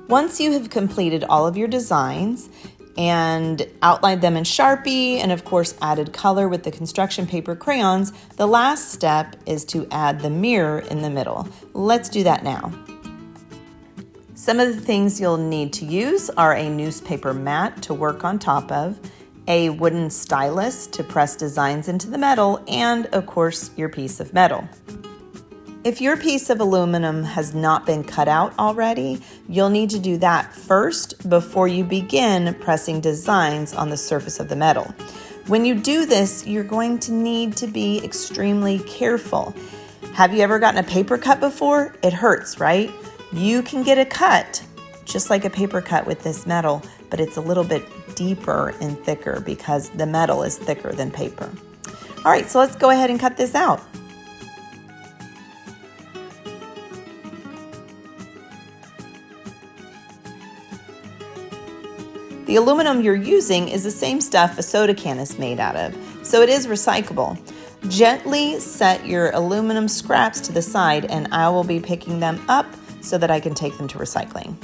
Once you have completed all of your designs and outlined them in Sharpie and of course added color with the construction paper crayons, the last step is to add the mirror in the middle. Let's do that now. Some of the things you'll need to use are a newspaper mat to work on top of, a wooden stylus to press designs into the metal, and of course your piece of metal. If your piece of aluminum has not been cut out already, you'll need to do that first before you begin pressing designs on the surface of the metal. When you do this, you're going to need to be extremely careful. Have you ever gotten a paper cut before? It hurts, right? You can get a cut, just like a paper cut with this metal, but it's a little bit deeper and thicker because the metal is thicker than paper. All right, so let's go ahead and cut this out. The aluminum you're using is the same stuff a soda can is made out of, so it is recyclable. Gently set your aluminum scraps to the side and I will be picking them up so that I can take them to recycling.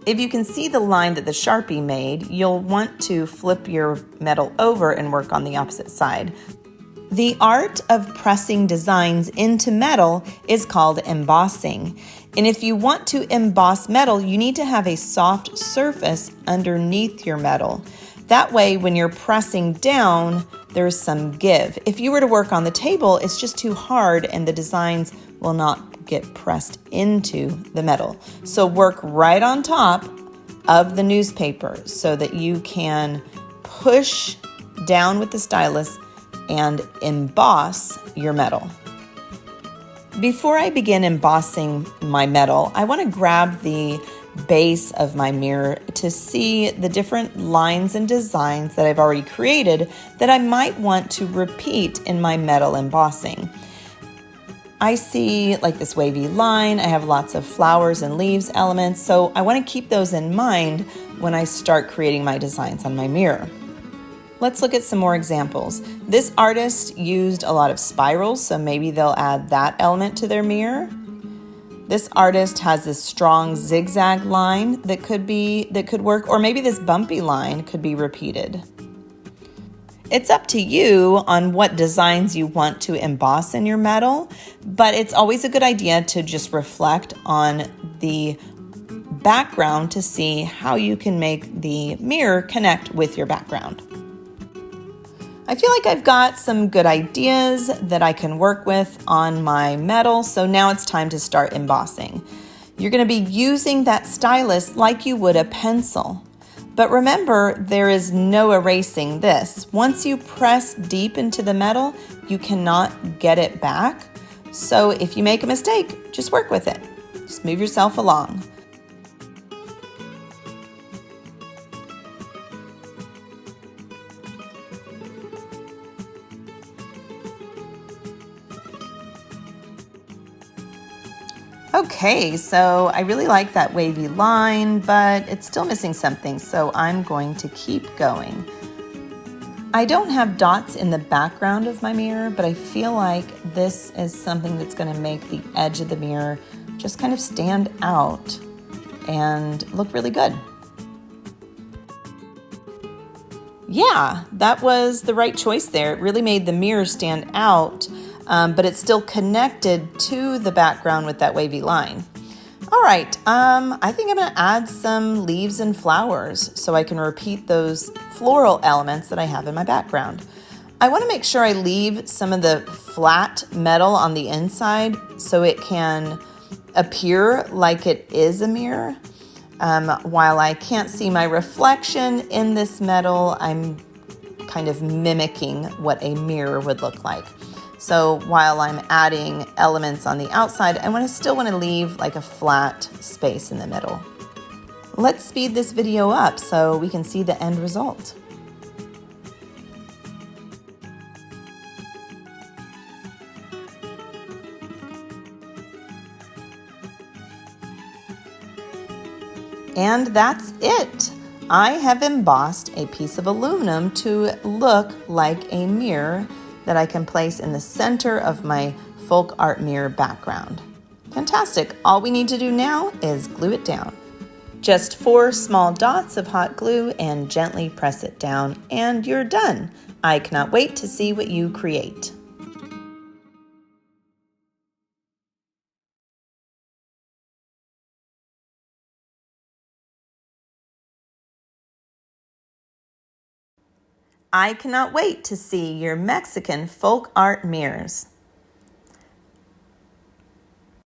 If you can see the line that the Sharpie made, you'll want to flip your metal over and work on the opposite side. The art of pressing designs into metal is called embossing. And if you want to emboss metal, you need to have a soft surface underneath your metal. That way, when you're pressing down, there's some give. If you were to work on the table, it's just too hard and the designs will not get pressed into the metal. So work right on top of the newspaper so that you can push down with the stylus and emboss your metal. Before I begin embossing my metal, I want to grab the base of my mirror to see the different lines and designs that I've already created that I might want to repeat in my metal embossing. I see like this wavy line, I have lots of flowers and leaves elements, so I want to keep those in mind when I start creating my designs on my mirror. Let's look at some more examples. This artist used a lot of spirals, so maybe they'll add that element to their mirror. This artist has this strong zigzag line that could work, or maybe this bumpy line could be repeated. It's up to you on what designs you want to emboss in your metal, but it's always a good idea to just reflect on the background to see how you can make the mirror connect with your background. I feel like I've got some good ideas that I can work with on my metal, so now it's time to start embossing. You're going to be using that stylus like you would a pencil. But remember, there is no erasing this. Once you press deep into the metal, you cannot get it back. So if you make a mistake, just work with it. Just move yourself along. Okay, so I really like that wavy line, but it's still missing something, so I'm going to keep going. I don't have dots in the background of my mirror, but I feel like this is something that's going to make the edge of the mirror just kind of stand out and look really good. Yeah, that was the right choice there. It really made the mirror stand out. But it's still connected to the background with that wavy line. All right, I think I'm gonna add some leaves and flowers so I can repeat those floral elements that I have in my background. I wanna make sure I leave some of the flat metal on the inside so it can appear like it is a mirror. While I can't see my reflection in this metal, I'm kind of mimicking what a mirror would look like. So while I'm adding elements on the outside, I still want to leave like a flat space in the middle. Let's speed this video up so we can see the end result. And that's it. I have embossed a piece of aluminum to look like a mirror that I can place in the center of my folk art mirror background. Fantastic. All we need to do now is glue it down. Just 4 small dots of hot glue and gently press it down, and you're done. I cannot wait to see what you create. I cannot wait to see your Mexican folk art mirrors.